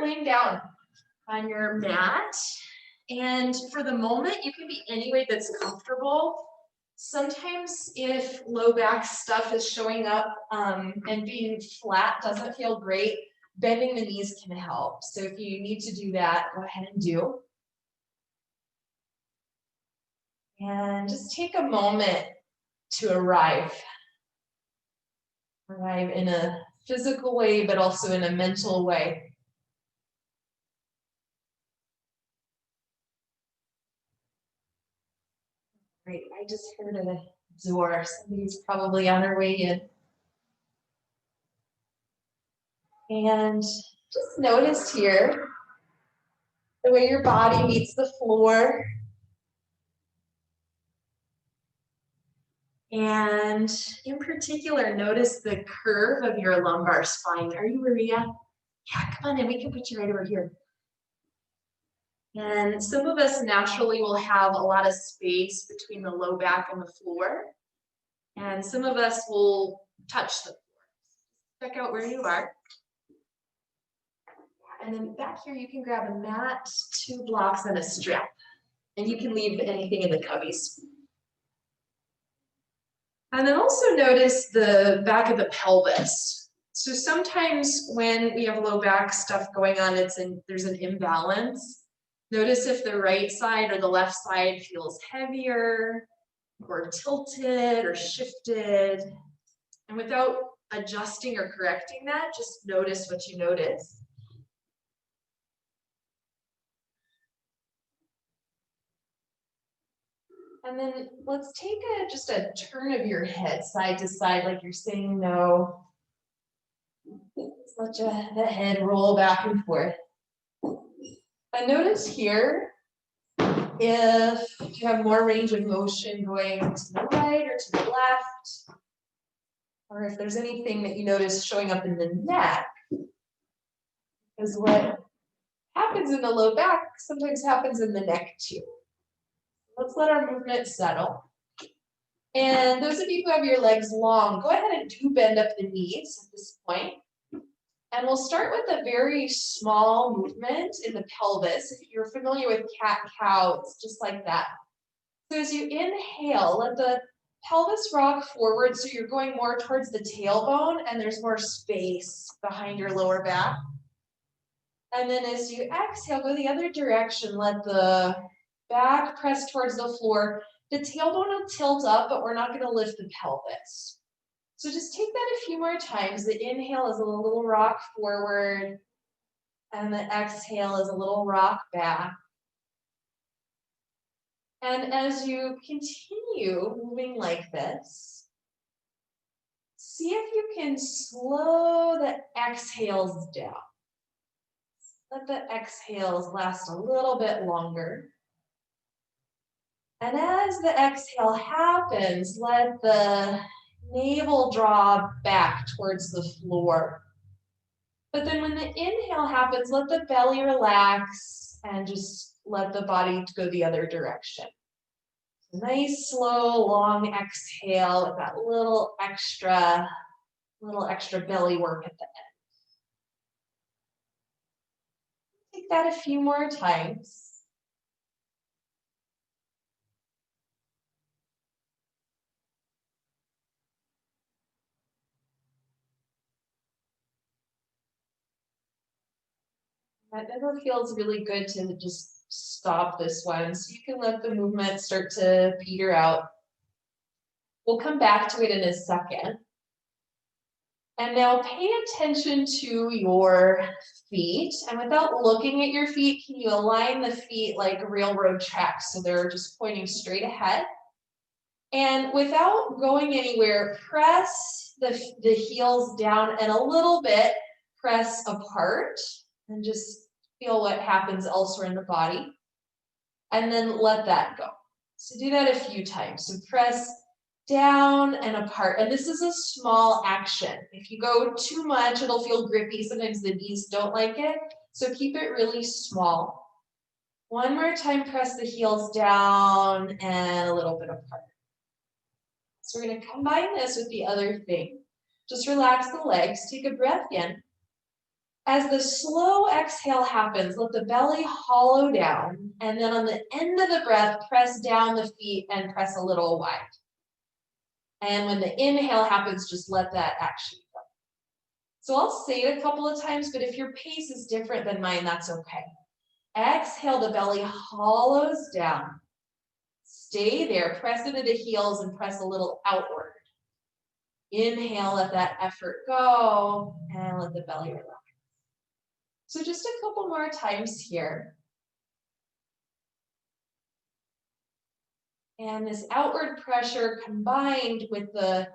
laying down on your mat. And for the moment, you can be any way that's comfortable. Sometimes if low back stuff is showing up and being flat doesn't feel great, bending the knees can help. So if you need to do that, go ahead and do. And just take a moment to arrive. Arrive in a physical way, but also in a mental way. Great, I just heard a door. Somebody's probably on their way in. And just notice here the way your body meets the floor. And in particular, notice the curve of your lumbar spine. Are you Maria? Yeah, come on in, we can put you right over here. And some of us naturally will have a lot of space between the low back and the floor. And some of us will touch the floor. Check out where you are. And then back here, you can grab a mat, 2 blocks, and a strap. And you can leave anything in the cubbies. And then also notice the back of the pelvis. So sometimes when we have low back stuff going on, there's an imbalance. Notice if the right side or the left side feels heavier or tilted or shifted. And without adjusting or correcting that, just notice what you notice. And then let's take just a turn of your head side to side like you're saying no. Let the head roll back and forth. And notice here if you have more range of motion going to the right or to the left, or if there's anything that you notice showing up in the neck, because what happens in the low back sometimes happens in the neck too. Let's let our movement settle. And those of you who have your legs long, go ahead and do bend up the knees at this point. And we'll start with a very small movement in the pelvis. If you're familiar with cat-cow, it's just like that. So as you inhale, let the pelvis rock forward so you're going more towards the tailbone and there's more space behind your lower back. And then as you exhale, go the other direction. Let the back press towards the floor. The tailbone will tilt up, but we're not going to lift the pelvis. So just take that a few more times. The inhale is a little rock forward, and the exhale is a little rock back. And as you continue moving like this, see if you can slow the exhales down. Let the exhales last a little bit longer. And as the exhale happens, let the navel draw back towards the floor. But then when the inhale happens, let the belly relax and just let the body go the other direction. Nice, slow, long exhale with that little extra belly work at the end. Take that a few more times. That never feels really good to just stop this one. So you can let the movement start to peter out. We'll come back to it in a second. And now pay attention to your feet. And without looking at your feet, can you align the feet like railroad tracks so they're just pointing straight ahead? And without going anywhere, press the heels down and a little bit press apart. And just feel what happens elsewhere in the body. And then let that go. So do that a few times. So press down and apart. And this is a small action. If you go too much, it'll feel grippy. Sometimes the knees don't like it. So keep it really small. One more time, press the heels down and a little bit apart. So we're going to combine this with the other thing. Just relax the legs. Take a breath in. As the slow exhale happens, let the belly hollow down, and then on the end of the breath, press down the feet and press a little wide. And when the inhale happens, just let that action go. So I'll say it a couple of times, but if your pace is different than mine, that's okay. Exhale, the belly hollows down. Stay there, press into the heels and press a little outward. Inhale, let that effort go, and let the belly relax. So just a couple more times here. And this outward pressure combined with the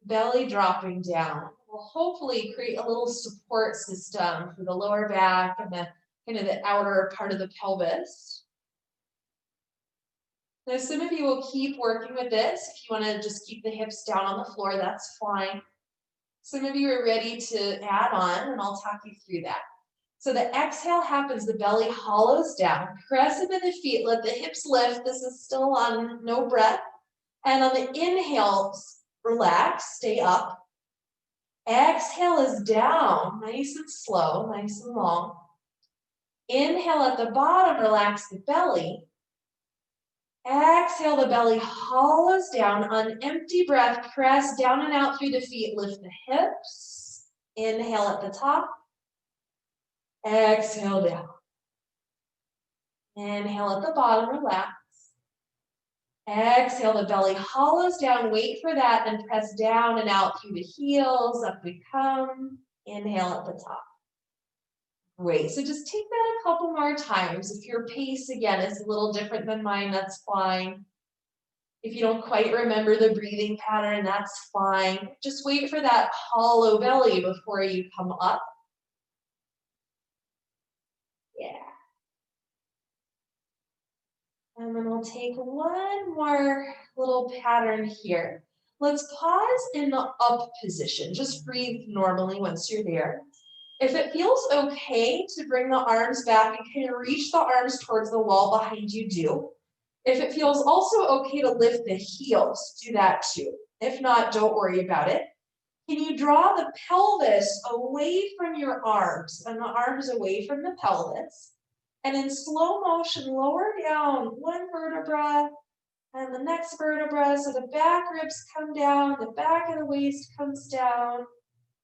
belly dropping down will hopefully create a little support system for the lower back and the kind of the outer part of the pelvis. Now, some of you will keep working with this. If you want to just keep the hips down on the floor, that's fine. Some of you are ready to add on, and I'll talk you through that. So the exhale happens, the belly hollows down, press into the feet, let the hips lift. This is still on no breath. And on the inhale, relax, stay up. Exhale is down, nice and slow, nice and long. Inhale at the bottom, relax the belly. Exhale, the belly hollows down. On empty breath, press down and out through the feet, lift the hips. Inhale at the top. Exhale down. Inhale at the bottom, relax. Exhale, the belly hollows down, wait for that, and press down and out through the heels, up we come. Inhale at the top. Great, so just take that a couple more times. If your pace, again, is a little different than mine, that's fine. If you don't quite remember the breathing pattern, that's fine. Just wait for that hollow belly before you come up. Yeah. And then we'll take one more little pattern here. Let's pause in the up position. Just breathe normally once you're there. If it feels okay to bring the arms back and kind of reach the arms towards the wall behind you, do. If it feels also okay to lift the heels, do that too. If not, don't worry about it. Can you draw the pelvis away from your arms and the arms away from the pelvis? And in slow motion, lower down one vertebra and the next vertebra so the back ribs come down, the back of the waist comes down,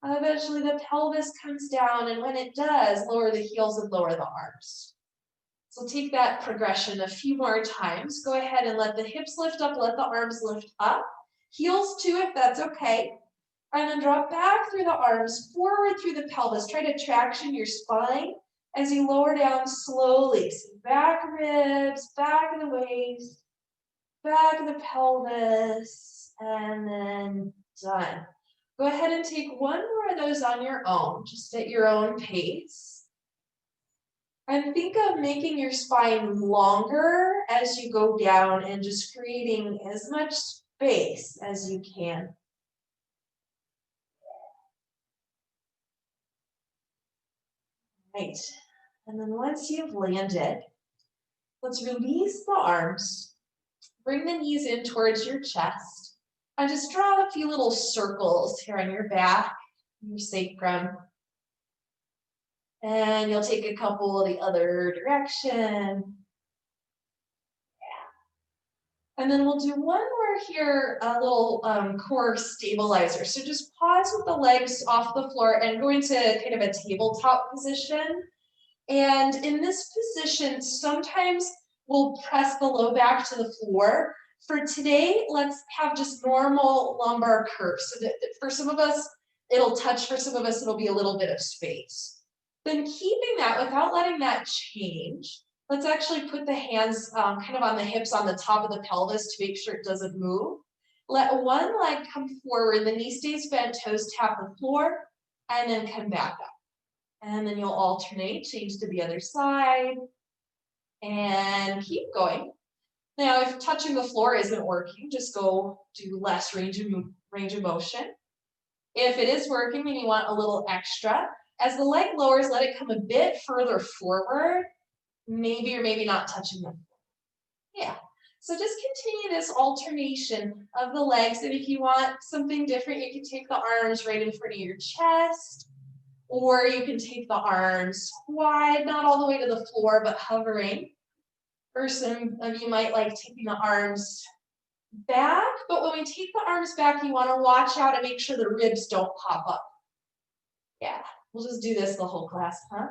and eventually the pelvis comes down, and when it does, lower the heels and lower the arms. So take that progression a few more times. Go ahead and let the hips lift up, let the arms lift up. Heels too, if that's okay. And then drop back through the arms, forward through the pelvis. Try to traction your spine as you lower down slowly. So back ribs, back of the waist, back of the pelvis, and then done. Go ahead and take one more of those on your own, just at your own pace. And think of making your spine longer as you go down and just creating as much space as you can. Right. And then once you've landed, let's release the arms. Bring the knees in towards your chest. And just draw a few little circles here on your back, your sacrum. And you'll take a couple the other direction. Yeah. And then we'll do one more here, a little core stabilizer. So just pause with the legs off the floor and go into kind of a tabletop position. And in this position, sometimes we'll press the low back to the floor. For today, let's have just normal lumbar curves. So that for some of us, it'll touch. For some of us, it'll be a little bit of space. Then keeping that without letting that change, let's actually put the hands kind of on the hips on the top of the pelvis to make sure it doesn't move. Let one leg come forward, the knee stays bent, toes tap the floor, and then come back up. And then you'll alternate, change to the other side, and keep going. Now, if touching the floor isn't working, just go do less range of motion. If it is working and you want a little extra, as the leg lowers, let it come a bit further forward. Maybe or maybe not touching the floor. Yeah. So just continue this alternation of the legs. And if you want something different, you can take the arms right in front of your chest. Or you can take the arms wide, not all the way to the floor, but hovering. Or some of you might like taking the arms back, but when we take the arms back, you want to watch out and make sure the ribs don't pop up. Yeah, we'll just do this the whole class, huh?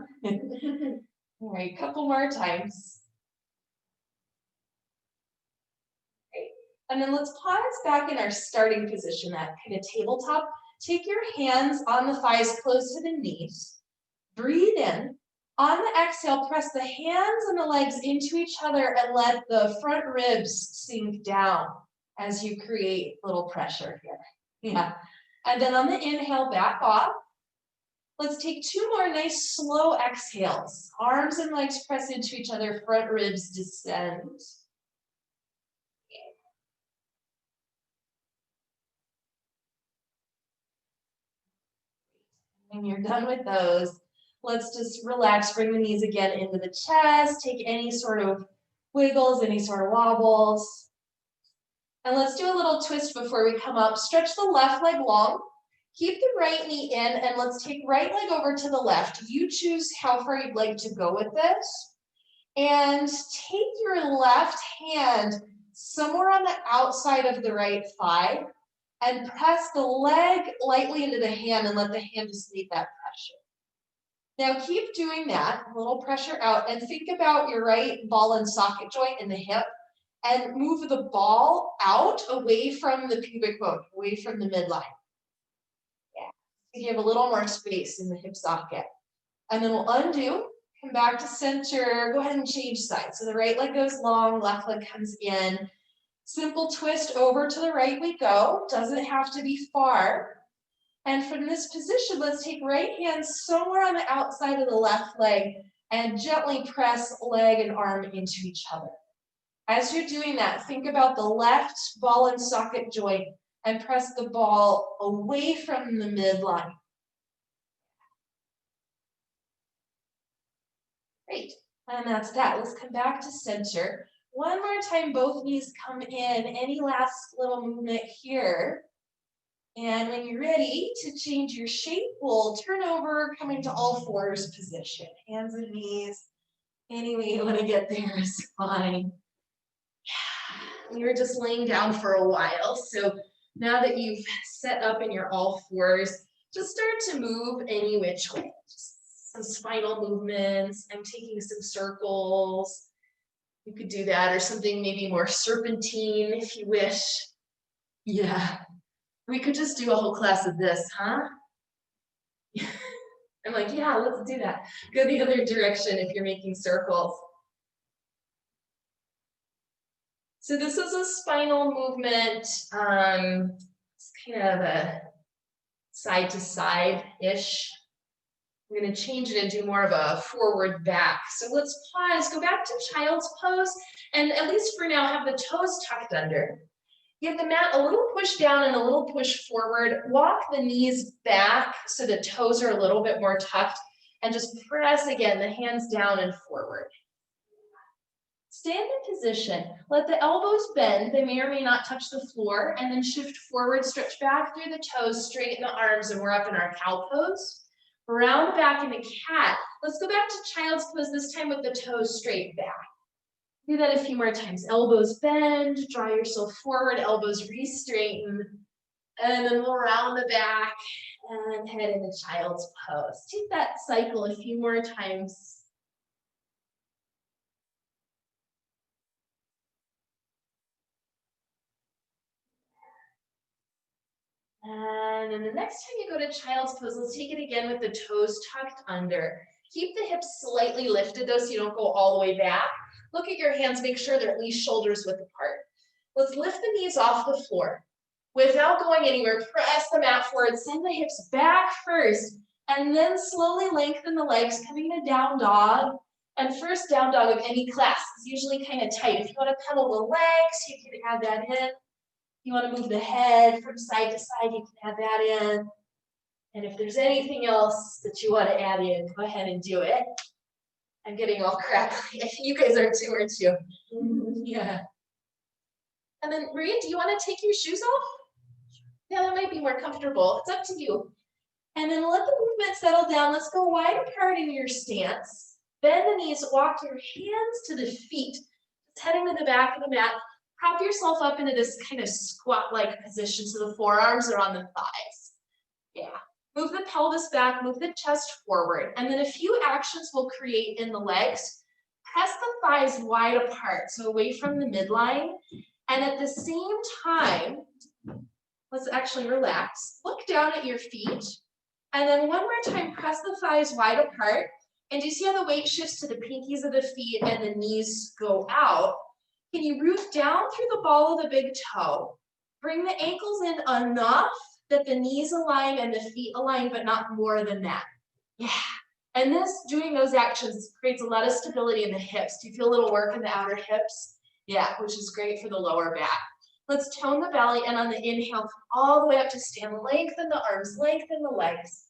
All right, a couple more times. Great. And then let's pause back in our starting position, that kind of tabletop. Take your hands on the thighs close to the knees. Breathe in. On the exhale, press the hands and the legs into each other and let the front ribs sink down as you create a little pressure here. Yeah. And then on the inhale, back off. Let's take 2 more nice slow exhales. Arms and legs press into each other, front ribs descend. When you're done with those, let's just relax, bring the knees again into the chest, take any sort of wiggles, any sort of wobbles. And let's do a little twist before we come up. Stretch the left leg long. Keep the right knee in, and let's take right leg over to the left. You choose how far you'd like to go with this. And take your left hand somewhere on the outside of the right thigh and press the leg lightly into the hand and let the hand just leave that pressure. Now keep doing that, a little pressure out, and think about your right ball and socket joint in the hip and move the ball out away from the pubic bone, away from the midline. You have a little more space in the hip socket. And then we'll undo, come back to center, go ahead and change sides. So the right leg goes long, left leg comes in. Simple twist over to the right we go, doesn't have to be far. And from this position, let's take right hand somewhere on the outside of the left leg and gently press leg and arm into each other. As you're doing that, think about the left ball and socket joint and press the ball away from the midline. Great, and that's that. Let's come back to center. One more time, both knees come in. Any last little movement here. And when you're ready to change your shape, we'll turn over, coming to all fours position. Hands and knees, any way you want to get there is fine. You were just laying down for a while, so now that you've set up in your all fours, just start to move any which way. Just some spinal movements. I'm taking some circles. You could do that, or something maybe more serpentine if you wish. Yeah, we could just do a whole class of this, huh? I'm like, yeah, let's do that. Go the other direction if you're making circles. So this is a spinal movement. It's kind of a side to side-ish. I'm going to change it and do more of a forward back. So let's pause, go back to child's pose, and at least for now, have the toes tucked under. Give the mat a little push down and a little push forward. Walk the knees back so the toes are a little bit more tucked, and just press again, the hands down and forward. Stay in the position. Let the elbows bend. They may or may not touch the floor, and then shift forward, stretch back through the toes, straighten the arms, and we're up in our cow pose. Round back into cat. Let's go back to child's pose, this time with the toes straight back. Do that a few more times. Elbows bend, draw yourself forward, elbows re-straighten, and then we'll round the back and head into child's pose. Take that cycle a few more times. And then the next time you go to child's pose, let's take it again with the toes tucked under. Keep the hips slightly lifted though, so you don't go all the way back. Look at your hands, make sure they're at least shoulders width apart. Let's lift the knees off the floor. Without going anywhere, press the mat forward, send the hips back first, and then slowly lengthen the legs, coming to down dog. And first down dog of any class is usually kind of tight. If you want to pedal the legs, you can add that in. You want to move the head from side to side, you can add that in. And if there's anything else that you want to add in, go ahead and do it. I'm getting all crackly. You guys are too, aren't you? Yeah. And then, Maria, do you want to take your shoes off? Yeah, that might be more comfortable. It's up to you. And then let the movement settle down. Let's go wide apart in your stance. Bend the knees, walk your hands to the feet, just heading to the back of the mat. Prop yourself up into this kind of squat-like position so the forearms are on the thighs. Yeah. Move the pelvis back, move the chest forward, and then a few actions we'll create in the legs. Press the thighs wide apart, so away from the midline. And at the same time, let's actually relax. Look down at your feet. And then one more time, press the thighs wide apart. And do you see how the weight shifts to the pinkies of the feet and the knees go out? Can you root down through the ball of the big toe? Bring the ankles in enough that the knees align and the feet align, but not more than that. Yeah. And doing those actions creates a lot of stability in the hips. Do you feel a little work in the outer hips? Yeah, which is great for the lower back. Let's tone the belly, and on the inhale, come all the way up to stand. Lengthen the arms, lengthen the legs.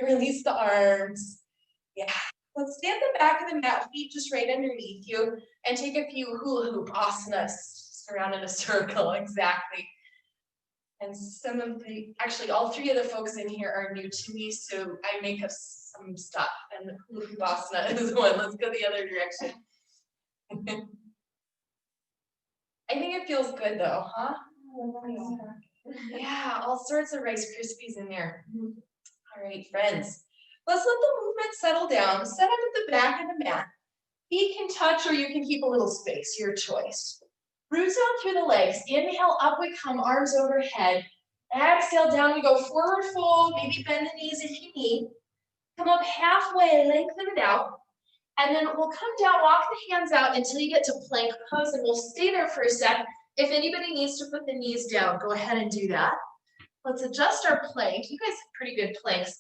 Release the arms. Yeah. Let's stand the back of the mat, feet just right underneath you, and take a few hula hoop asanas, around in a circle, exactly. And actually all three of the folks in here are new to me, so I make up some stuff, and the hula hoop asana is one. Let's go the other direction. I think it feels good though, huh? Yeah, all sorts of Rice Krispies in there. All right, friends. Let's let the movement settle down. Set up at the back of the mat. Feet can touch or you can keep a little space, your choice. Roots out through the legs. Inhale, up we come, arms overhead. Exhale, down we go, forward fold, maybe bend the knees if you need. Come up halfway, lengthen it out. And then we'll come down, walk the hands out until you get to plank pose, and we'll stay there for a sec. If anybody needs to put the knees down, go ahead and do that. Let's adjust our plank. You guys have pretty good planks.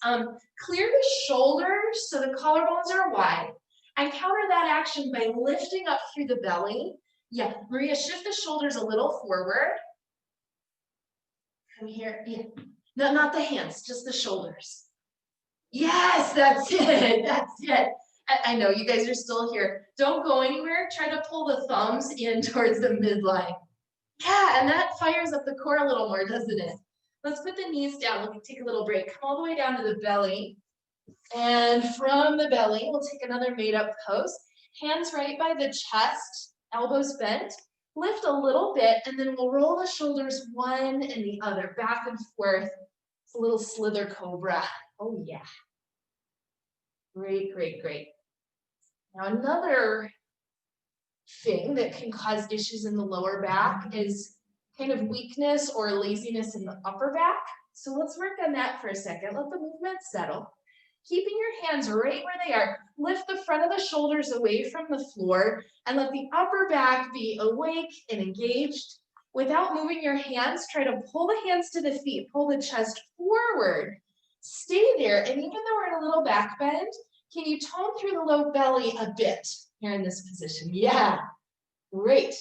Clear the shoulders so the collarbones are wide. And counter that action by lifting up through the belly. Yeah, Maria, shift the shoulders a little forward. From here, yeah. No, not the hands, just the shoulders. Yes, that's it, that's it. I know you guys are still here. Don't go anywhere. Try to pull the thumbs in towards the midline. Yeah, and that fires up the core a little more, doesn't it? Let's put the knees down. Let me take a little break. Come all the way down to the belly. And from the belly, we'll take another made up pose. Hands right by the chest, elbows bent. Lift a little bit, and then we'll roll the shoulders one and the other, back and forth. It's a little slither cobra. Oh yeah. Great, great, great. Now another thing that can cause issues in the lower back is kind of weakness or laziness in the upper back. So let's work on that for a second. Let the movement settle. Keeping your hands right where they are, lift the front of the shoulders away from the floor and let the upper back be awake and engaged. Without moving your hands, try to pull the hands to the feet, pull the chest forward. Stay there, and even though we're in a little back bend, can you tone through the low belly a bit here in this position? Yeah, great.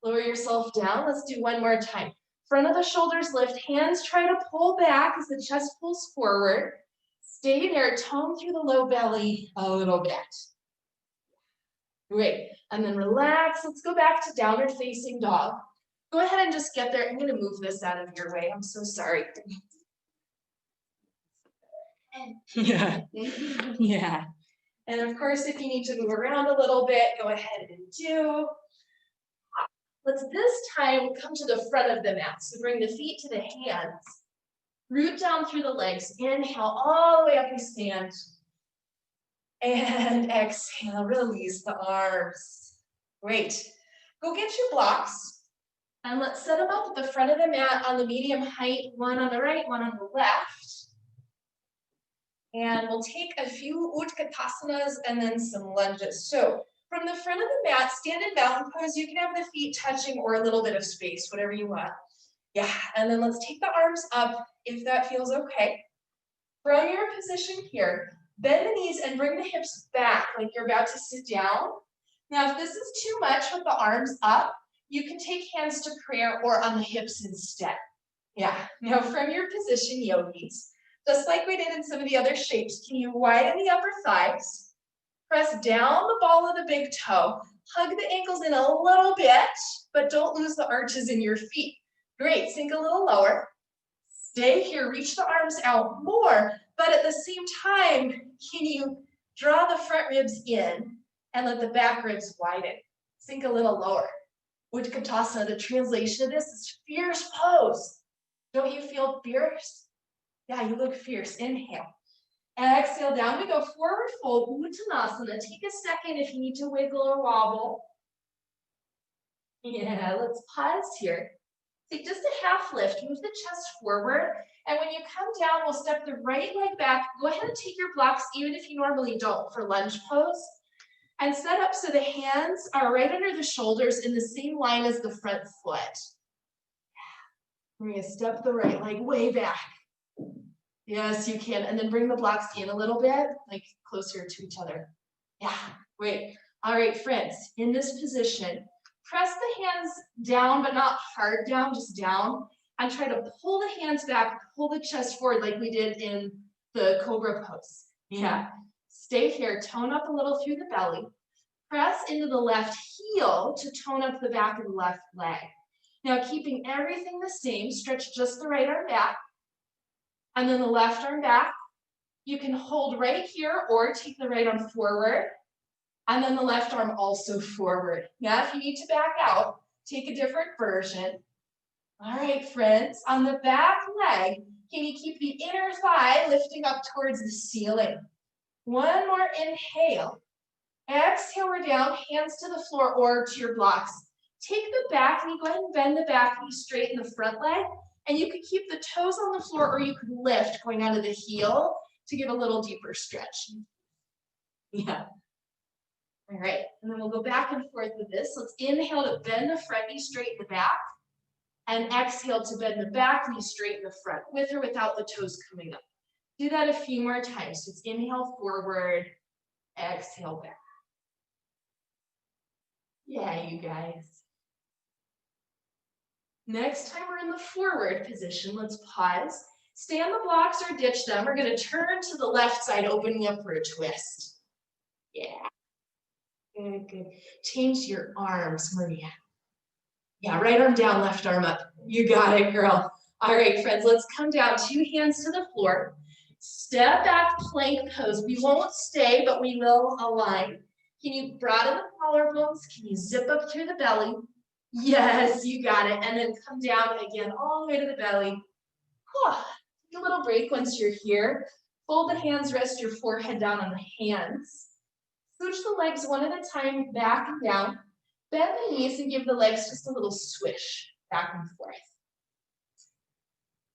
Lower yourself down. Let's do one more time. Front of the shoulders lift, hands try to pull back as the chest pulls forward. Stay there, tone through the low belly a little bit. Great, and then relax. Let's go back to downward facing dog. Go ahead and just get there. I'm gonna move this out of your way. I'm so sorry. Yeah, yeah. And of course, if you need to move around a little bit, go ahead and do. Let's this time come to the front of the mat. So bring the feet to the hands. Root down through the legs. Inhale, all the way up we stand. And exhale, release the arms. Great. Go get your blocks. And let's set them up at the front of the mat on the medium height, one on the right, one on the left. And we'll take a few Utkatasanas and then some lunges. So from the front of the mat, stand in mountain pose. You can have the feet touching or a little bit of space, whatever you want. Yeah, and then let's take the arms up if that feels okay. From your position here, bend the knees and bring the hips back like you're about to sit down. Now, if this is too much with the arms up, you can take hands to prayer or on the hips instead. Yeah, now from your position, yogis, just like we did in some of the other shapes, can you widen the upper thighs? Press down the ball of the big toe. Hug the ankles in a little bit, but don't lose the arches in your feet. Great, sink a little lower. Stay here, reach the arms out more, but at the same time, can you draw the front ribs in and let the back ribs widen? Sink a little lower. Utkatasana, the translation of this is fierce pose. Don't you feel fierce? Yeah, you look fierce. Inhale. Exhale, down we go, forward fold, Uttanasana. Take a second if you need to wiggle or wobble. Yeah, let's pause here. Take just a half lift, move the chest forward, and when you come down, we'll step the right leg back. Go ahead and take your blocks, even if you normally don't, for lunge pose. And set up so the hands are right under the shoulders in the same line as the front foot. We're gonna step the right leg way back. Yes, you can. And then bring the blocks in a little bit, like closer to each other. Yeah, great. All right, friends, in this position, press the hands down, but not hard down, just down. And try to pull the hands back, pull the chest forward like we did in the cobra pose. Yeah. Stay here, tone up a little through the belly. Press into the left heel to tone up the back of the left leg. Now, keeping everything the same, stretch just the right arm back. And then the left arm back. You can hold right here or take the right arm forward. And then the left arm also forward. Now, if you need to back out, take a different version. All right, friends, on the back leg, can you keep the inner thigh lifting up towards the ceiling? One more inhale. Exhale, we're down, hands to the floor or to your blocks. Take the back knee, go ahead and bend the back knee, straighten the front leg, and you could keep the toes on the floor or you could lift going out of the heel to give a little deeper stretch. Yeah. All right, and then we'll go back and forth with this. Let's inhale to bend the front knee, straighten the back, and exhale to bend the back knee, straighten the front, with or without the toes coming up. Do that a few more times. Just inhale forward, exhale back. Yeah, you guys. Next time we're in the forward position, let's pause. Stay on the blocks or ditch them. We're going to turn to the left side, opening up for a twist. Yeah. Good, good. Change your arms, Maria. Yeah, right arm down, left arm up. You got it, girl. All right, friends, let's come down, 2 hands to the floor. Step back, plank pose. We won't stay, but we will align. Can you broaden the collarbones? Can you zip up through the belly? Yes, you got it. And then come down again, all the way to the belly. Take a little break once you're here. Fold the hands, rest your forehead down on the hands. Switch the legs one at a time, back and down. Bend the knees and give the legs just a little swish back and forth.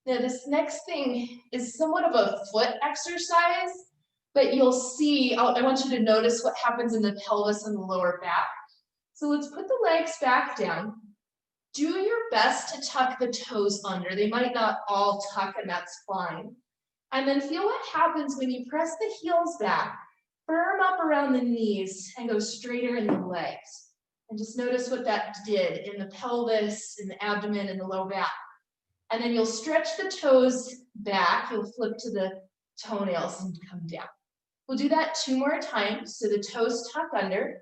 Now this next thing is somewhat of a foot exercise, but you'll see, I want you to notice what happens in the pelvis and the lower back. So let's put the legs back down. Do your best to tuck the toes under. They might not all tuck, and that's fine. And then feel what happens when you press the heels back, firm up around the knees, and go straighter in the legs. And just notice what that did in the pelvis, in the abdomen, and the low back. And then you'll stretch the toes back. You'll flip to the toenails and come down. We'll do that 2 more times. So the toes tuck under.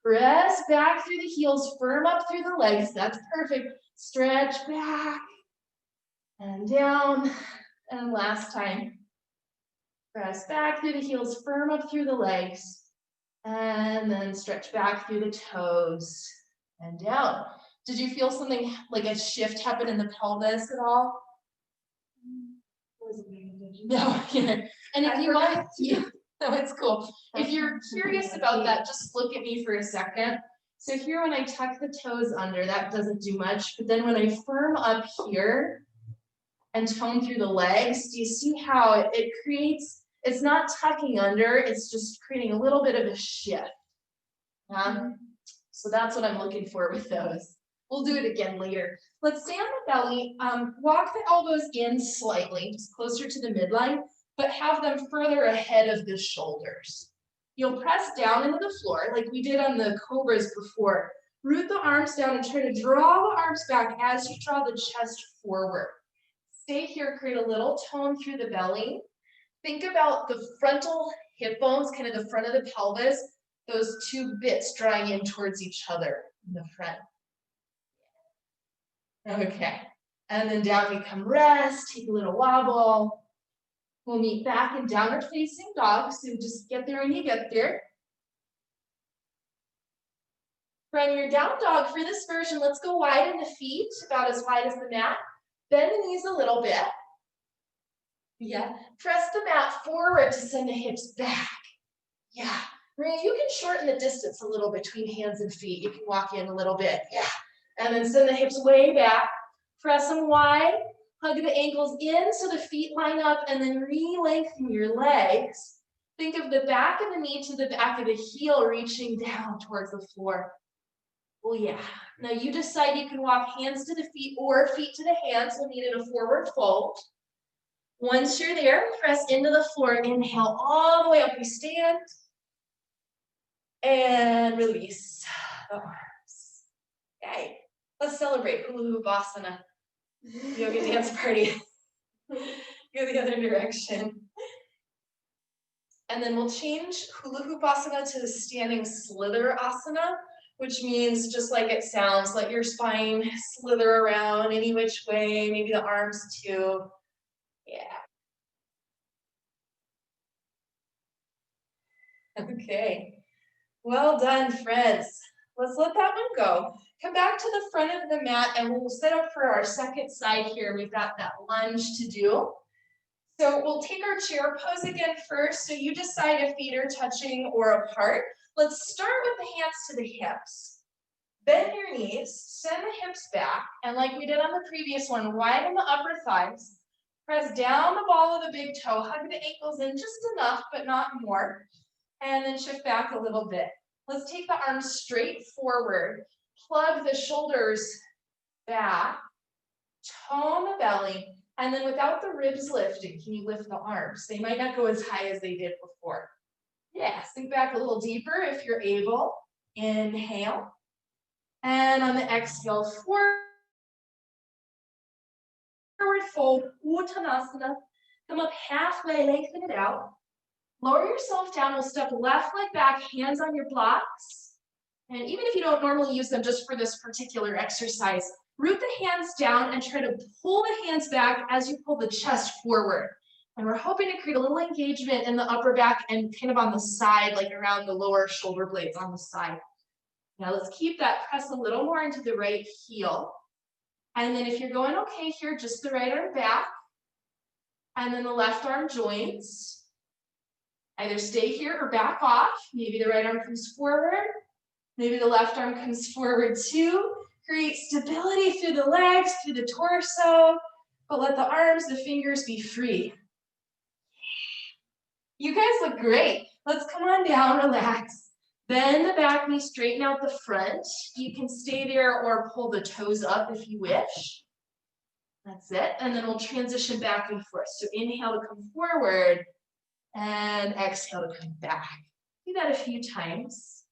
Press back through the heels, firm up through the legs. That's perfect. Stretch back and down. And last time. Press back through the heels, firm up through the legs. And then stretch back through the toes and down. Did you feel something like a shift happen in the pelvis at all? No. And if you want, yeah, no, it's cool. If you're curious about that, just look at me for a second. So here, when I tuck the toes under, that doesn't do much. But then when I firm up here and tone through the legs, do you see how it creates, it's not tucking under, it's just creating a little bit of a shift. So that's what I'm looking for with those. We'll do it again later. Let's stay on the belly, walk the elbows in slightly, just closer to the midline, but have them further ahead of the shoulders. You'll press down into the floor like we did on the cobras before. Root the arms down and try to draw the arms back as you draw the chest forward. Stay here, create a little tone through the belly. Think about the frontal hip bones, kind of the front of the pelvis, those 2 bits drawing in towards each other in the front. Okay, And then down we come, rest, take a little wobble. We'll meet back in downward facing dog, so just get there when you get there. From your down dog, for this version, let's go wide in the feet, about as wide as the mat. Bend the knees a little bit. Yeah, press the mat forward to send the hips back. Yeah, Maria, you can shorten the distance a little between hands and feet. You can walk in a little bit, yeah. And then send the hips way back. Press them wide, hug the ankles in so the feet line up, and then re-lengthen your legs. Think of the back of the knee to the back of the heel reaching down towards the floor. Oh yeah. Now you decide you can walk hands to the feet or feet to the hands. We'll meet in a forward fold. Once you're there, press into the floor. Inhale all the way up. We stand. And release the arms. Okay. Let's celebrate Hula Hoopasana. Yoga dance party. Go the other direction. And then we'll change Hula Hoopasana to the standing slither asana, which means just like it sounds, let your spine slither around any which way, maybe the arms too. Yeah. Okay. Well done, friends. Let's let that one go. Come back to the front of the mat and we'll set up for our second side here. We've got that lunge to do. So we'll take our chair pose again first. So you decide if feet are touching or apart. Let's start with the hands to the hips. Bend your knees, send the hips back, and like we did on the previous one, widen the upper thighs. Press down the ball of the big toe, hug the ankles in just enough, but not more. And then shift back a little bit. Let's take the arms straight forward. Plug the shoulders back, tone the belly, and then without the ribs lifting, can you lift the arms? They might not go as high as they did before. Yeah, sink back a little deeper if you're able. Inhale. And on the exhale, forward fold, Uttanasana. Come up halfway, lengthen it out. Lower yourself down, we'll step left leg back, hands on your blocks. And even if you don't normally use them just for this particular exercise, root the hands down and try to pull the hands back as you pull the chest forward. And we're hoping to create a little engagement in the upper back and kind of on the side, like around the lower shoulder blades on the side. Now let's keep that press a little more into the right heel. And then if you're going okay here, just the right arm back. And then the left arm joins. Either stay here or back off. Maybe the right arm comes forward. Maybe the left arm comes forward too. Create stability through the legs, through the torso, but let the arms, the fingers be free. You guys look great. Let's come on down, relax. Bend the back knee, straighten out the front. You can stay there or pull the toes up if you wish. That's it. And then we'll transition back and forth. So inhale to come forward and exhale to come back. Do that a few times.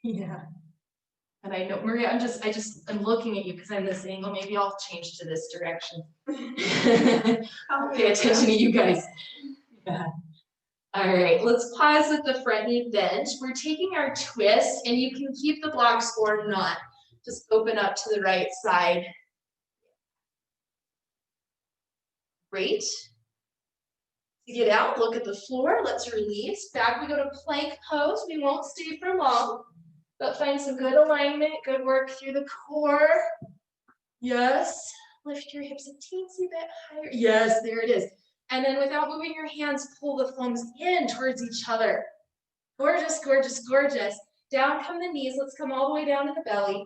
Yeah. And I know, Maria, I'm looking at you because I'm this angle. Maybe I'll change to this direction. I'll pay attention to you guys. Yeah. All right, let's pause with the front knee bend. We're taking our twist, and you can keep the blocks or not. Just open up to the right side. Great. Get out, look at the floor. Let's release. Back we go to plank pose. We won't stay for long, but find some good alignment, good work through the core. Yes. Lift your hips a teensy bit higher. Yes, there it is. And then without moving your hands, pull the thumbs in towards each other. Gorgeous, gorgeous, gorgeous. Down come the knees. Let's come all the way down to the belly.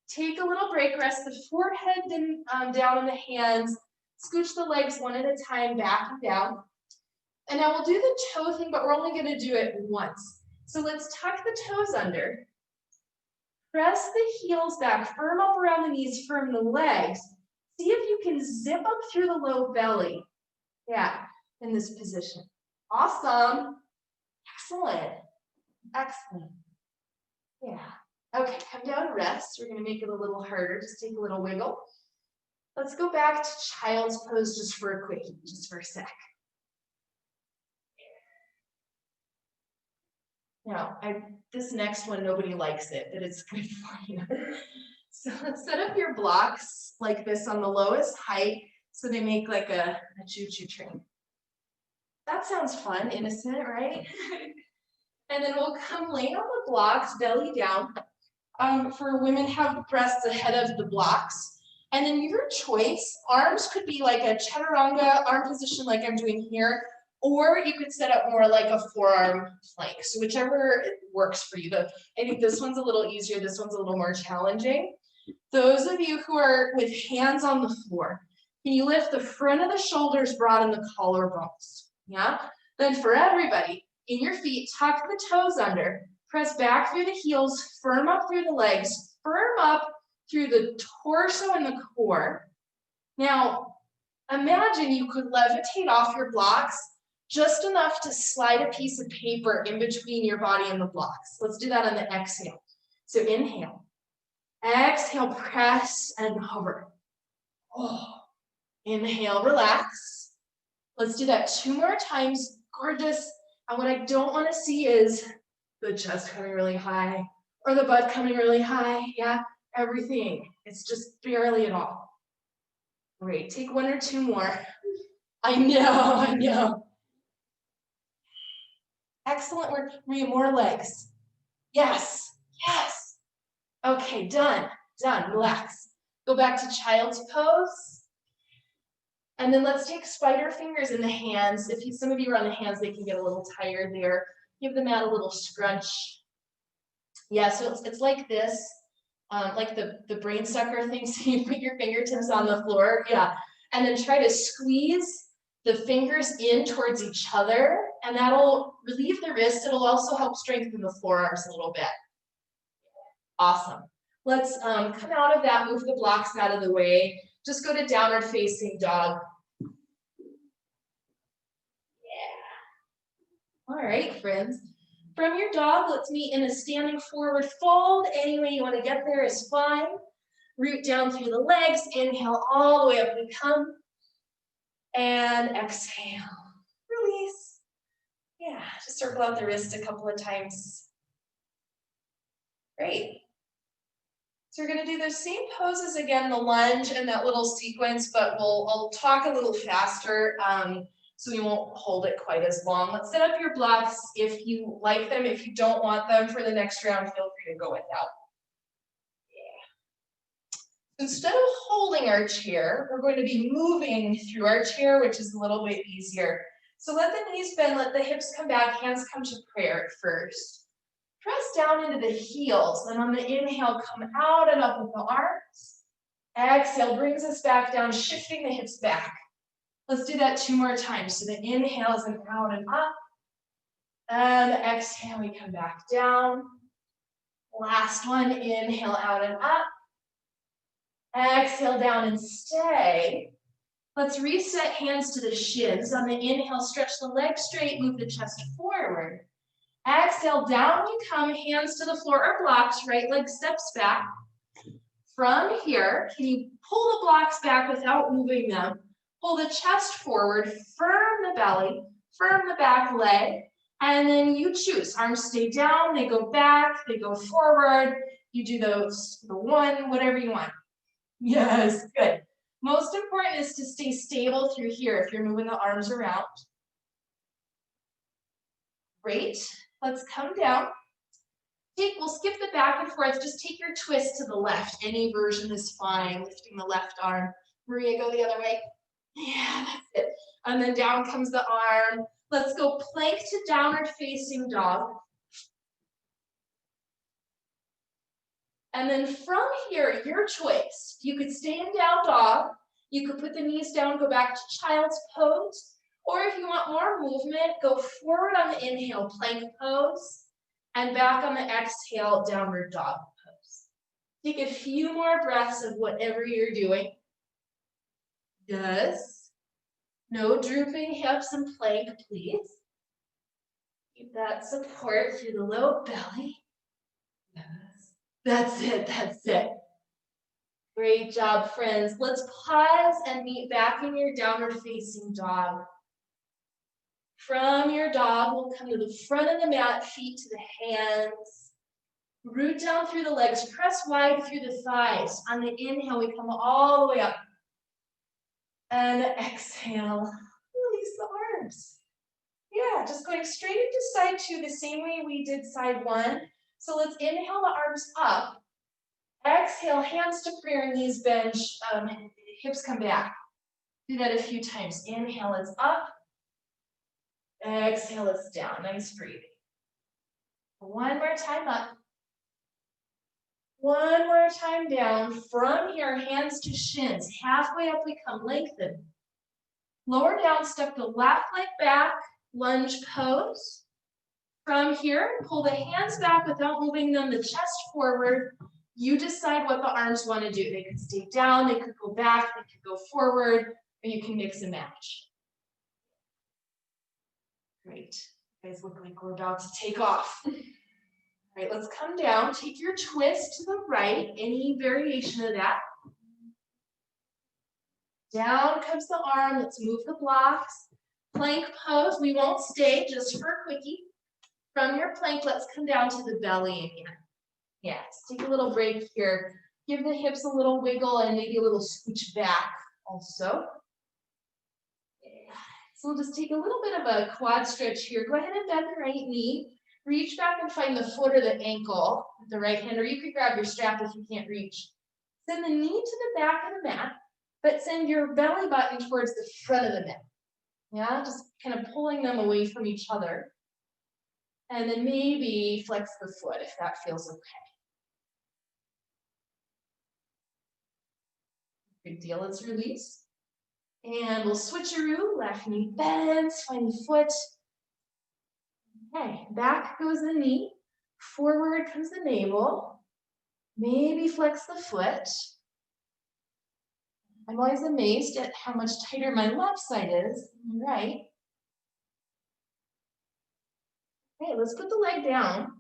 Take a little break. Rest the forehead down on the hands. Scooch the legs one at a time, back and down. And now we'll do the toe thing, but we're only going to do it once. So let's tuck the toes under. Press the heels back, firm up around the knees, firm the legs. See if you can zip up through the low belly. Yeah, in this position. Awesome. Excellent. Excellent. Yeah. Okay, come down to rest. We're going to make it a little harder. Just take a little wiggle. Let's go back to child's pose just for a quickie, just for a sec. Now, this next one, nobody likes it, but it's good for you. So let's set up your blocks like this on the lowest height so they make like a choo-choo train. That sounds fun, innocent, right? And then we'll come lay on the blocks, belly down. For women, have breasts ahead of the blocks. And then your choice, arms could be like a chaturanga arm position like I'm doing here, or you could set up more like a forearm plank. So whichever works for you. I think this one's a little easier, this one's a little more challenging. Those of you who are with hands on the floor, can you lift the front of the shoulders broad and the collarbones? Yeah? Then for everybody, in your feet, tuck the toes under, press back through the heels, firm up through the legs, firm up through the torso and the core. Now, imagine you could levitate off your blocks just enough to slide a piece of paper in between your body and the blocks. Let's do that on the exhale. So inhale. Exhale, press and hover. Oh. Inhale, relax. Let's do that 2 more times. Gorgeous. And what I don't want to see is the chest coming really high or the butt coming really high. Yeah, everything. It's just barely at all. Great. Take 1 or 2 more. I know. Excellent work. Maria, more legs. Yes. Okay, done. Relax. Go back to child's pose. And then let's take spider fingers in the hands. If some of you are on the hands, they can get a little tired there. Give the mat a little scrunch. Yeah, so it's like this, like the brain sucker thing. So you put your fingertips on the floor, yeah. And then try to squeeze the fingers in towards each other, and that'll relieve the wrist. It'll also help strengthen the forearms a little bit. Awesome. Let's come out of that, move the blocks out of the way. Just go to downward facing dog. All right, friends. From your dog, let's meet in a standing forward fold. Any way you want to get there is fine. Root down through the legs. Inhale all the way up we come. And exhale. Release. Yeah, just circle out the wrist a couple of times. Great. So we're going to do those same poses again, the lunge and that little sequence, but I'll talk a little faster. So we won't hold it quite as long. Let's set up your blocks if you like them. If you don't want them for the next round, feel free to go without. Yeah. Instead of holding our chair, we're going to be moving through our chair, which is a little bit easier. So let the knees bend, let the hips come back, hands come to prayer at first. Press down into the heels, and on the inhale, come out and up with the arms. Exhale brings us back down, shifting the hips back. Let's do that 2 more times. So the inhale is an out and up. And the exhale, we come back down. Last one, inhale out and up. Exhale down and stay. Let's reset hands to the shins. On the inhale, stretch the legs straight, move the chest forward. Exhale, down you come, hands to the floor or blocks, right leg steps back. From here, can you pull the blocks back without moving them? Pull the chest forward, firm the belly, firm the back leg, and then you choose. Arms stay down, they go back, they go forward. You do the one, whatever you want. Yes, good. Most important is to stay stable through here if you're moving the arms around. Great. Let's come down. We'll skip the back and forth. Just take your twist to the left. Any version is fine. Lifting the left arm. Maria, go the other way. Yeah, that's it. And then down comes the arm. Let's go plank to downward facing dog. And then from here, your choice. You could stay in down dog. You could put the knees down, go back to child's pose. Or if you want more movement, go forward on the inhale, plank pose. And back on the exhale, downward dog pose. Take a few more breaths of whatever you're doing. Yes. No drooping hips and plank, please. Keep that support through the low belly. Yes. That's it. Great job, friends. Let's pause and meet back in your downward facing dog. From your dog, we'll come to the front of the mat, feet to the hands. Root down through the legs, press wide through the thighs. On the inhale, we come all the way up. And exhale, release the arms. Yeah, just going straight into side two the same way we did side one. So let's inhale the arms up. Exhale, hands to prayer, knees bend, hips come back. Do that a few times. Inhale, it's up. Exhale, it's down. Nice breathing. One more time up. One more time down. From here, hands to shins. Halfway up we come, lengthen. Lower down, step the left leg back, lunge pose. From here, pull the hands back without moving them, the chest forward. You decide what the arms want to do. They could stay down, they could go back, they could go forward, or you can mix and match. Great. You guys look like we're about to take off. All right, let's come down. Take your twist to the right, any variation of that. Down comes the arm. Let's move the blocks. Plank pose. We won't stay, just for a quickie. From your plank, let's come down to the belly again. Yes, take a little break here. Give the hips a little wiggle and maybe a little scooch back also. So we'll just take a little bit of a quad stretch here. Go ahead and bend the right knee. Reach back and find the foot or the ankle with the right hand, or you could grab your strap if you can't reach. Send the knee to the back of the mat, but send your belly button towards the front of the mat. Yeah, just kind of pulling them away from each other. And then maybe flex the foot if that feels okay. Good deal, let's release. And we'll switcheroo, left knee bends, find the foot. Okay, back goes the knee, forward comes the navel. Maybe flex the foot. I'm always amazed at how much tighter my left side is than the right. Okay, let's put the leg down.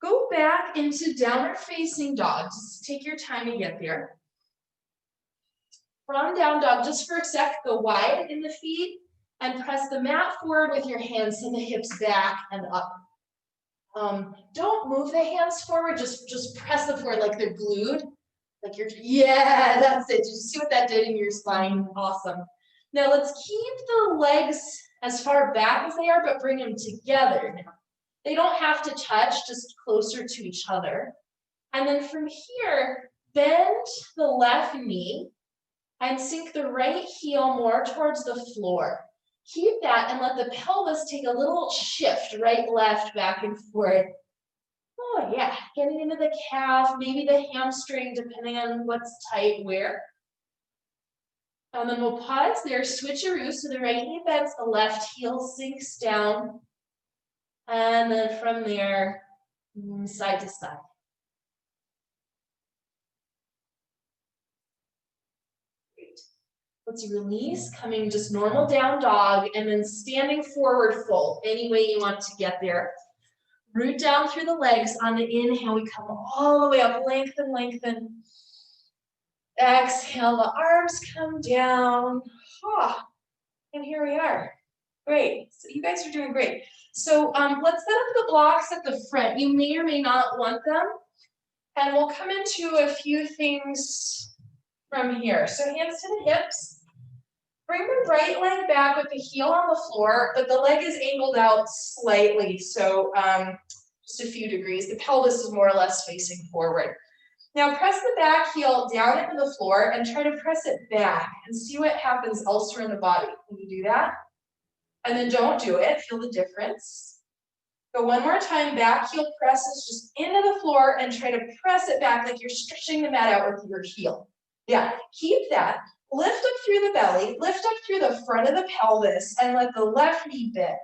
Go back into downward facing dog. Just take your time to get there. From down dog, just for a sec, go wide in the feet and press the mat forward with your hands, send the hips back and up. Don't move the hands forward, just press them forward like they're glued. Like you're, yeah, that's it. Did you see what that did in your spine? Awesome. Now let's keep the legs as far back as they are, but bring them together now. They don't have to touch, just closer to each other. And then from here, bend the left knee and sink the right heel more towards the floor. Keep that and let the pelvis take a little shift, right, left, back and forth. Oh yeah, getting into the calf, maybe the hamstring, depending on what's tight where. And then we'll pause there, switcheroo, so the right knee bends, the left heel sinks down. And then from there, side to side. Great. Let's release, coming just normal down dog, and then standing forward fold, any way you want to get there. Root down through the legs. On the inhale, we come all the way up, lengthen, lengthen. Exhale, the arms come down. And here we are. Great, so you guys are doing great. So let's set up the blocks at the front. You may or may not want them. And we'll come into a few things from here. So hands to the hips. Bring the right leg back with the heel on the floor, but the leg is angled out slightly, so just a few degrees. The pelvis is more or less facing forward. Now press the back heel down into the floor and try to press it back and see what happens elsewhere in the body. Can you do that? And then don't do it, feel the difference. Go one more time, back heel presses just into the floor and try to press it back like you're stretching the mat out with your heel. Yeah, keep that. Lift up through the belly, lift up through the front of the pelvis, and let the left knee bend.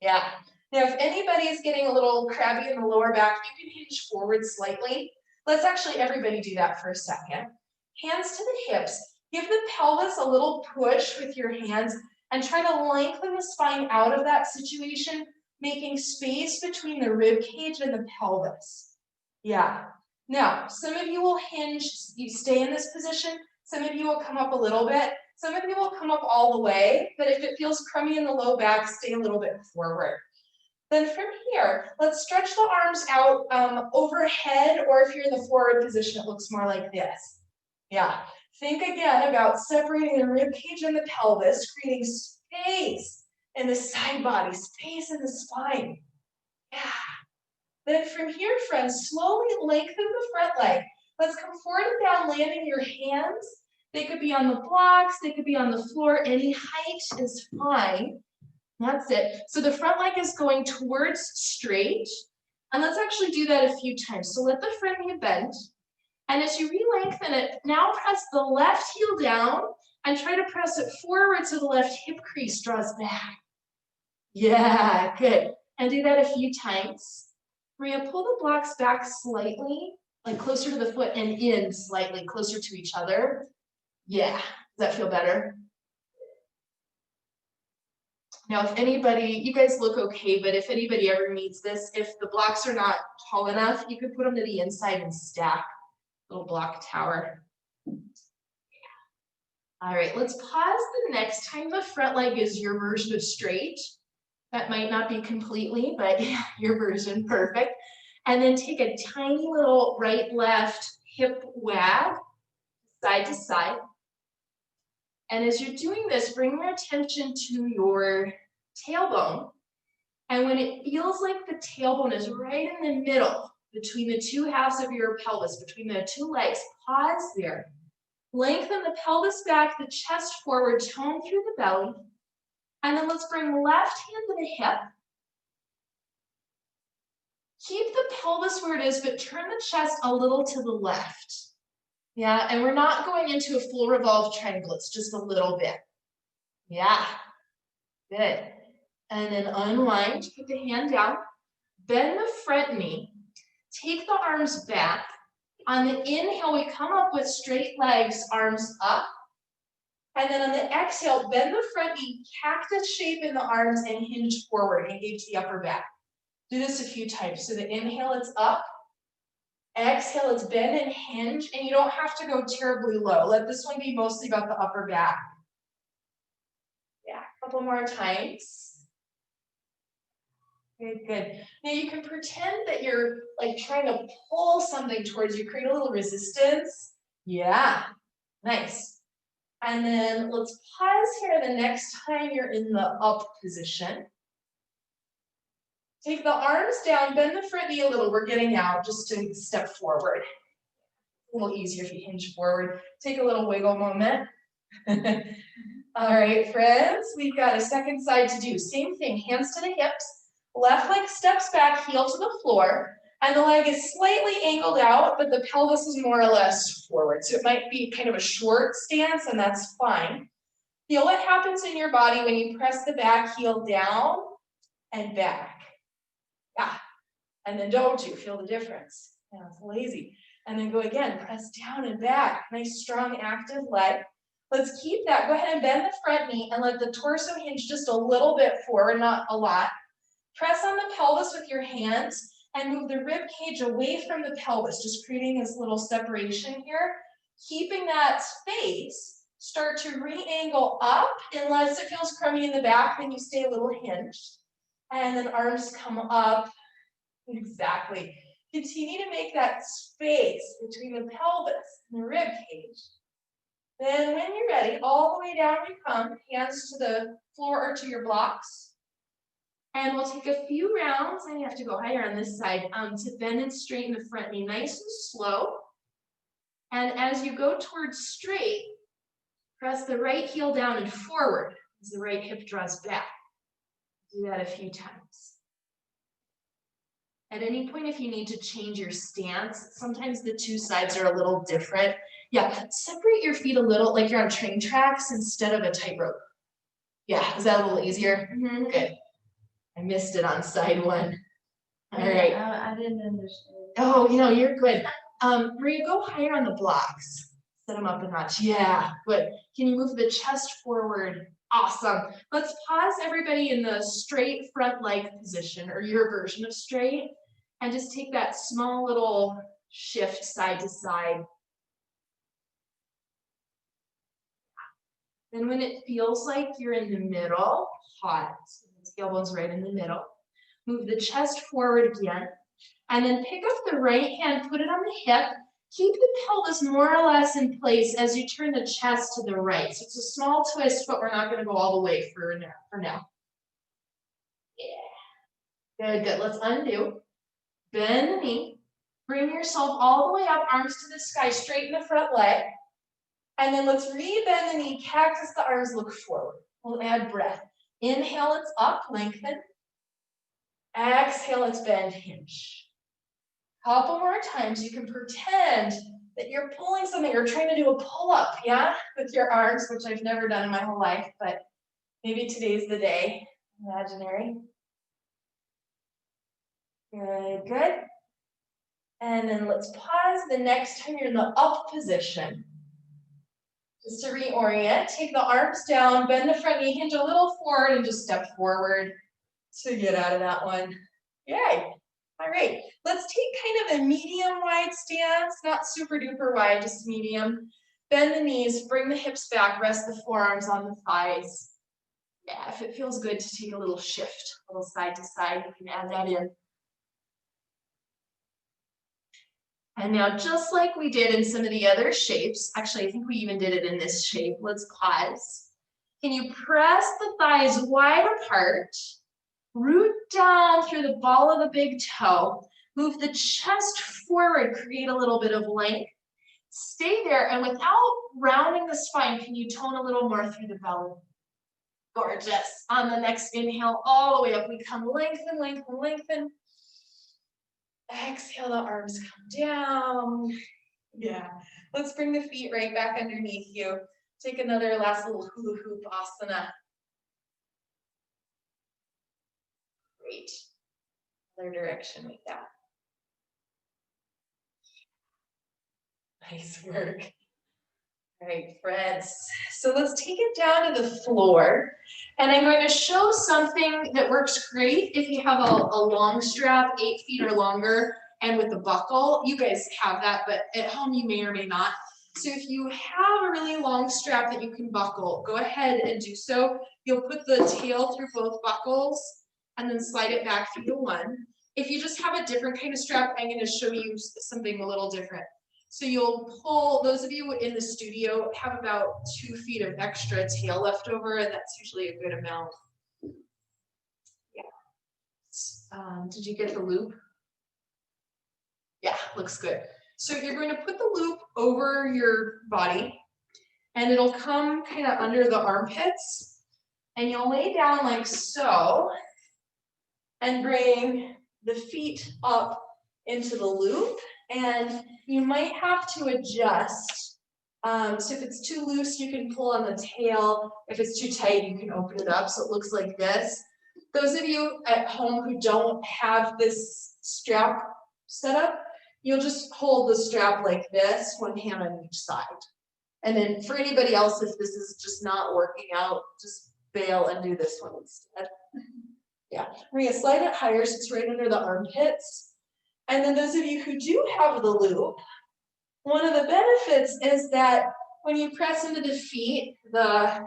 Yeah. Now, if anybody is getting a little crabby in the lower back, you can hinge forward slightly. Let's actually everybody do that for a second. Hands to the hips. Give the pelvis a little push with your hands and try to lengthen the spine out of that situation, making space between the rib cage and the pelvis. Yeah. Now, some of you will hinge, you stay in this position. Some of you will come up a little bit. Some of you will come up all the way, but if it feels crummy in the low back, stay a little bit forward. Then from here, let's stretch the arms out overhead, or if you're in the forward position, it looks more like this. Yeah, think again about separating the rib cage and the pelvis, creating space in the side body, space in the spine. Yeah. Then from here, friends, slowly lengthen the front leg. Let's come forward and down, landing your hands. They could be on the blocks, they could be on the floor. Any height is fine. That's it. So the front leg is going towards straight. And let's actually do that a few times. So let the front knee bend. And as you re-lengthen it, now press the left heel down and try to press it forward so the left hip crease draws back. Yeah, good. And do that a few times. Maria, pull the blocks back slightly, like closer to the foot and in slightly, closer to each other. Yeah, does that feel better? Now, if anybody, you guys look okay, but if anybody ever needs this, if the blocks are not tall enough, you could put them to the inside and stack a little block tower. All right, let's pause the next time the front leg is your version of straight. That might not be completely, but your version, perfect. And then take a tiny little right, left hip wag, side to side. And as you're doing this, bring your attention to your tailbone. And when it feels like the tailbone is right in the middle, between the two halves of your pelvis, between the two legs, pause there. Lengthen the pelvis back, the chest forward, tone through the belly. And then let's bring left hand to the hip. Keep the pelvis where it is, but turn the chest a little to the left. Yeah, and we're not going into a full revolve triangle, it's just a little bit. Yeah, good. And then unwind, put the hand down, bend the front knee, take the arms back. On the inhale, we come up with straight legs, arms up. And then on the exhale, bend the front knee, cactus shape in the arms and hinge forward, engage the upper back. Do this a few times. So the inhale, it's up. Exhale, it's bend and hinge, and you don't have to go terribly low. Let this one be mostly about the upper back. Yeah, a couple more times. Good, good. Now you can pretend that you're like trying to pull something towards you, create a little resistance. Yeah, nice. And then let's pause here the next time you're in the up position. Take the arms down, bend the front knee a little. We're getting out just to step forward. A little easier if you hinge forward. Take a little wiggle moment. All right, friends, we've got a second side to do. Same thing, hands to the hips. Left leg steps back, heel to the floor. And the leg is slightly angled out, but the pelvis is more or less forward. So it might be kind of a short stance, and that's fine. Feel what happens in your body when you press the back heel down and back. Yeah, and then don't you feel the difference? Yeah, it's lazy. And then go again, press down and back. Nice, strong, active leg. Let's keep that. Go ahead and bend the front knee and let the torso hinge just a little bit forward, not a lot. Press on the pelvis with your hands and move the rib cage away from the pelvis, just creating this little separation here. Keeping that space, start to re-angle up unless it feels crummy in the back, then you stay a little hinged. And then arms come up. Exactly. Continue to make that space between the pelvis and the rib cage. Then when you're ready, all the way down you come, hands to the floor or to your blocks. And we'll take a few rounds, and you have to go higher on this side, to bend and straighten the front knee nice and slow. And as you go towards straight, press the right heel down and forward as the right hip draws back. Do that a few times. At any point, if you need to change your stance, sometimes the two sides are a little different. Yeah, separate your feet a little like you're on train tracks instead of a tightrope. Yeah, is that a little easier? Mm-hmm. Good. I missed it on side one. All right. I didn't understand. Oh, you're good. Maria, go higher on the blocks. Set them up a notch. Yeah, good. Can you move the chest forward? Awesome. Let's pause everybody in the straight front leg position, or your version of straight, and just take that small little shift side to side. Then when it feels like you're in the middle, hot, so the tailbone's right in the middle, Move the chest forward again. And then pick up the right hand, put it on the hip. Keep the pelvis more or less in place as you turn the chest to the right. So it's a small twist, but we're not going to go all the way for now. Yeah. Good, good. Let's undo. Bend the knee. Bring yourself all the way up, arms to the sky, straighten the front leg. And then let's re-bend the knee, cactus the arms, look forward. We'll add breath. Inhale, it's up, lengthen. Exhale, it's bend, hinge. Couple more times, you can pretend that you're pulling something, you're trying to do a pull-up, yeah? With your arms, which I've never done in my whole life, but maybe today's the day. Imaginary. Good, good. And then let's pause the next time you're in the up position. Just to reorient, take the arms down, bend the front knee, hinge a little forward, and just step forward to get out of that one. Yay. All right, let's take kind of a medium wide stance, not super duper wide, just medium. Bend the knees, bring the hips back, rest the forearms on the thighs. Yeah, if it feels good to take a little shift, a little side to side, you can add that in. And now, just like we did in some of the other shapes, actually, I think we even did it in this shape. Let's pause. Can you press the thighs wide apart? Root down through the ball of the big toe. Move the chest forward, create a little bit of length. Stay there, and without rounding the spine, can you tone a little more through the belly? Gorgeous. On the next inhale, all the way up, we come lengthen, lengthen, lengthen. Exhale, the arms come down. Yeah. Let's bring the feet right back underneath you. Take another last little hula hoop asana. Great. Other direction with that. Nice work. All right, friends. So let's take it down to the floor. And I'm going to show something that works great if you have a long strap, 8 feet or longer, and with the buckle. You guys have that, but at home you may or may not. So if you have a really long strap that you can buckle, go ahead and do so. You'll put the tail through both buckles and then slide it back through the one. If you just have a different kind of strap, I'm going to show you something a little different. So you'll pull, those of you in the studio have about 2 feet of extra tail left over, and that's usually a good amount. Yeah. Did you get the loop? Yeah, looks good. So you're going to put the loop over your body, and it'll come kind of under the armpits, and you'll lay down like so, and bring the feet up into the loop, and you might have to adjust. So if it's too loose, you can pull on the tail. If it's too tight, you can open it up so it looks like this. Those of you at home who don't have this strap set up, you'll just hold the strap like this, one hand on each side. And then for anybody else, if this is just not working out, just bail and do this one instead. Yeah, we're gonna slide it higher so it's right under the armpits. And then those of you who do have the loop, one of the benefits is that when you press into the feet, the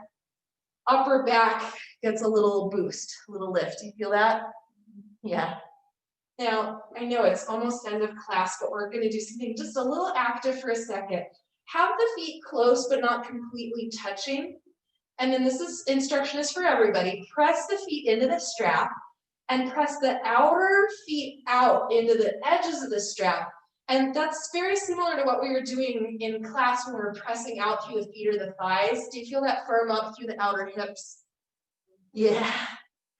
upper back gets a little boost, a little lift. Do you feel that? Yeah. Now, I know it's almost end of class, but we're gonna do something just a little active for a second. Have the feet close, but not completely touching. And then instruction is for everybody. Press the feet into the strap and press the outer feet out into the edges of the strap. And that's very similar to what we were doing in class when we were pressing out through the feet or the thighs. Do you feel that firm up through the outer hips? Yeah,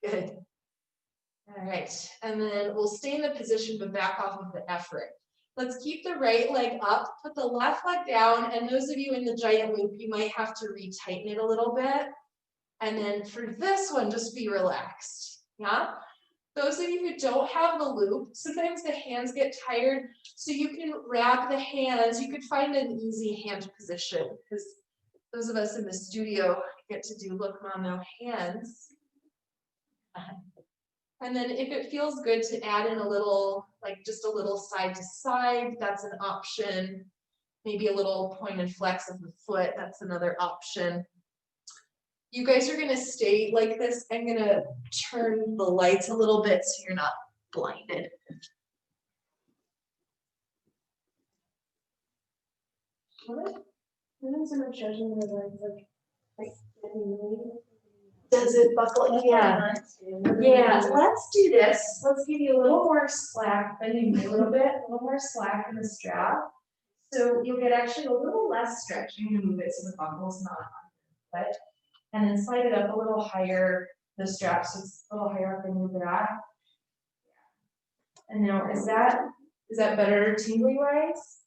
good. All right, and then we'll stay in the position but back off of the effort. Let's keep the right leg up, put the left leg down, and those of you in the giant loop, you might have to retighten it a little bit. And then for this one, just be relaxed, yeah? Those of you who don't have the loop, sometimes the hands get tired, so you can wrap the hands. You could find an easy hand position, because those of us in the studio get to do look mono hands. And then if it feels good to add in a little, like just a little side to side, that's an option. Maybe a little point and flex of the foot, that's another option. You guys are gonna stay like this. I'm gonna turn the lights a little bit so you're not blinded. Does it buckle? Yeah. Yeah, let's do this. Let's give you a little more slack, bending a little bit, a little more slack in the strap. So you'll get actually a little less stretch. I'm gonna move it so the buckle's not on, but and then slide it up a little higher, the strap, so it's a little higher up and move that. And now is that better tingly wise?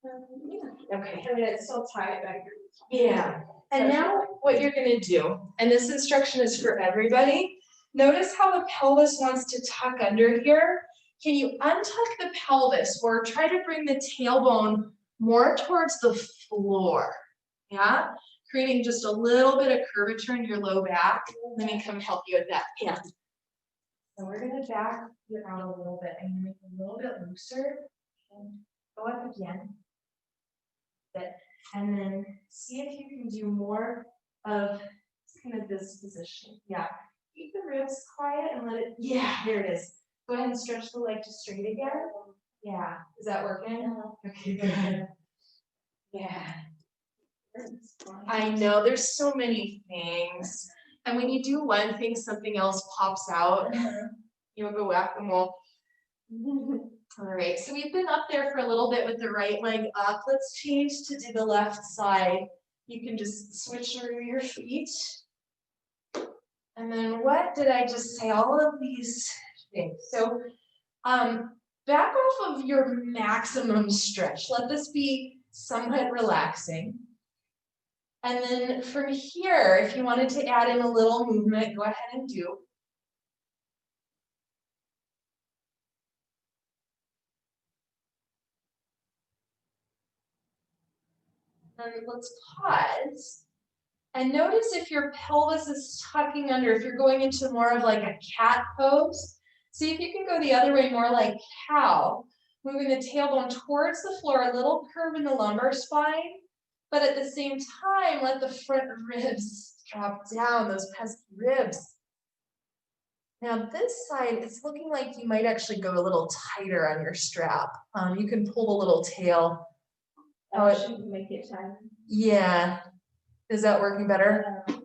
Yeah. Okay. I mean, it's still tight back here. Yeah. And now what you're gonna do, and this instruction is for everybody, notice how the pelvis wants to tuck under here. Can you untuck the pelvis or try to bring the tailbone more towards the floor? Yeah, creating just a little bit of curvature in your low back. Let me come help you with that. Yeah. So we're gonna back you out a little bit. I'm gonna make it a little bit looser. And go up again. And then see if you can do more of kind of this position. Yeah. Keep the ribs quiet and let it, yeah, there it is. Go ahead and stretch the leg to straight again. Yeah. Is that working? Okay, good. Yeah. I know there's so many things. And when you do one thing, something else pops out. You'll go whack-a-mole. All right, so we've been up there for a little bit with the right leg up. Let's change to do the left side. You can just switch through your feet. And then what did I just say? All of these things. So back off of your maximum stretch. Let this be somewhat relaxing. And then from here, if you wanted to add in a little movement, go ahead and do. And let's pause. And notice if your pelvis is tucking under, if you're going into more of like a cat pose. See if you can go the other way, more like cow. Moving the tailbone towards the floor, a little curve in the lumbar spine. But at the same time, let the front ribs drop down, those pesky ribs. Now this side, it's looking like you might actually go a little tighter on your strap. You can pull the little tail. Oh, it should make it tighter. Yeah. Is that working better? Yeah.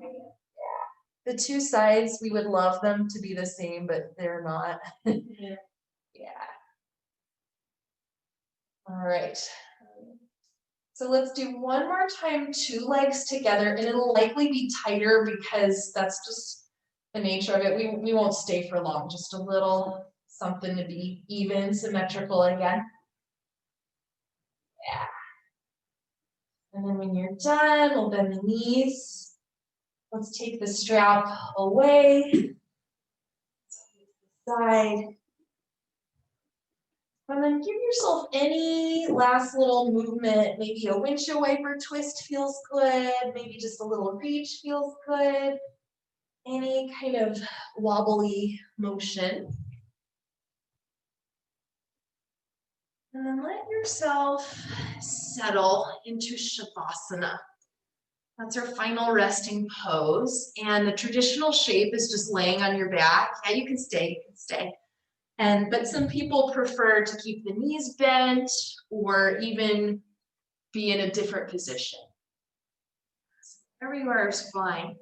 The two sides, we would love them to be the same, but they're not. Yeah. Yeah. All right. So let's do one more time, two legs together, and it'll likely be tighter because that's just the nature of it. We won't stay for long, just a little something to be even, symmetrical again. Yeah. And then when you're done, we'll bend the knees. Let's take the strap away. Side. And then give yourself any last little movement. Maybe a windshield wiper twist feels good. Maybe just a little reach feels good. Any kind of wobbly motion. And then let yourself settle into Shavasana. That's our final resting pose. And the traditional shape is just laying on your back. Yeah, you can stay, but some people prefer to keep the knees bent or even be in a different position. Everywhere is fine.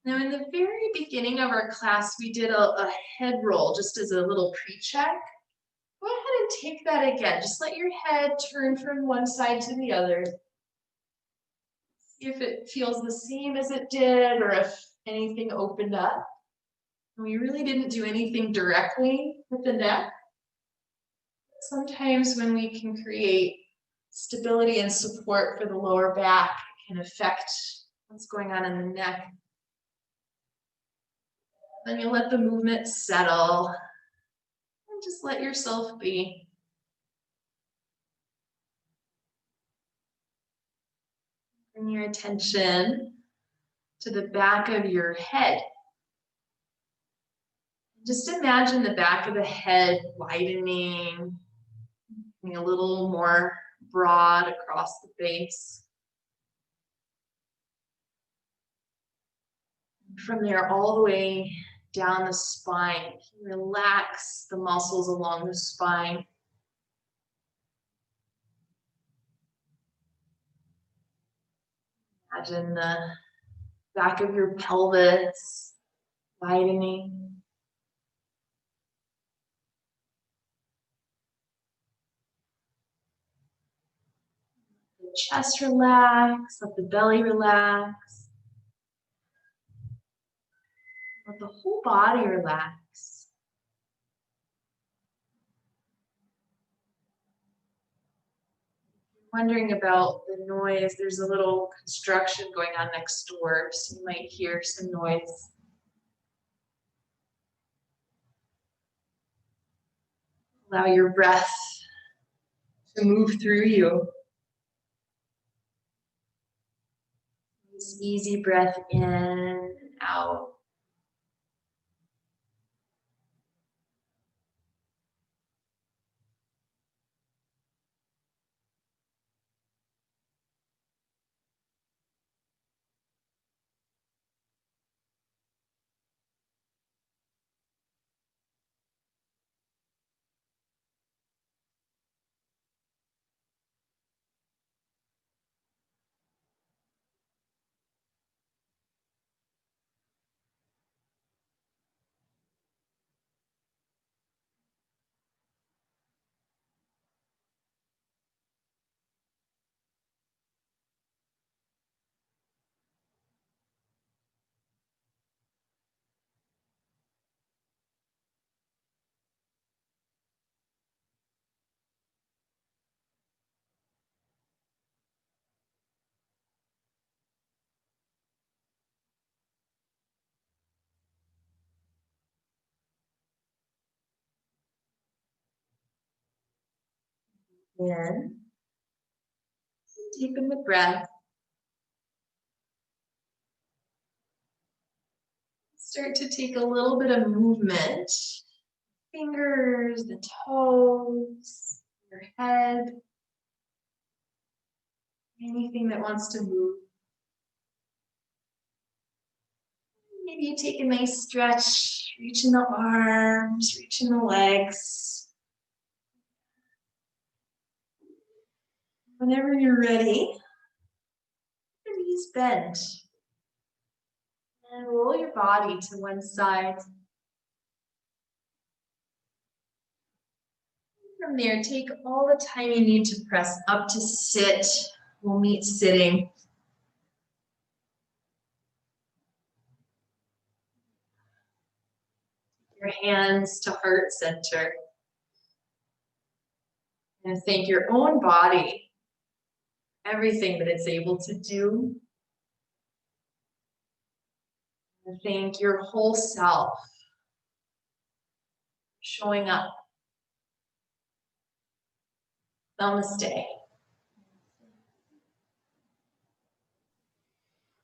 Now in the very beginning of our class, we did a head roll just as a little pre-check. Go ahead and take that again. Just let your head turn from one side to the other. See if it feels the same as it did or if anything opened up. We really didn't do anything directly with the neck. Sometimes when we can create stability and support for the lower back, it can affect what's going on in the neck. Then you let the movement settle and just let yourself be. Bring your attention to the back of your head. Just imagine the back of the head widening, getting a little more broad across the base. From there, all the way down the spine. Relax the muscles along the spine. Imagine the back of your pelvis widening. The chest relax, let the belly relax. Let the whole body relax. Wondering about the noise, there's a little construction going on next door, so you might hear some noise. Allow your breath to move through you. This easy breath in and out. In. Deepen the breath. Start to take a little bit of movement. Fingers, the toes, your head. Anything that wants to move. Maybe you take a nice stretch, reach in the arms, reach in the legs. Whenever you're ready, your knees bend. And roll your body to one side. From there, take all the time you need to press up to sit. We'll meet sitting. Your hands to heart center. And thank your own body, everything that it's able to do. And thank your whole self showing up. Namaste.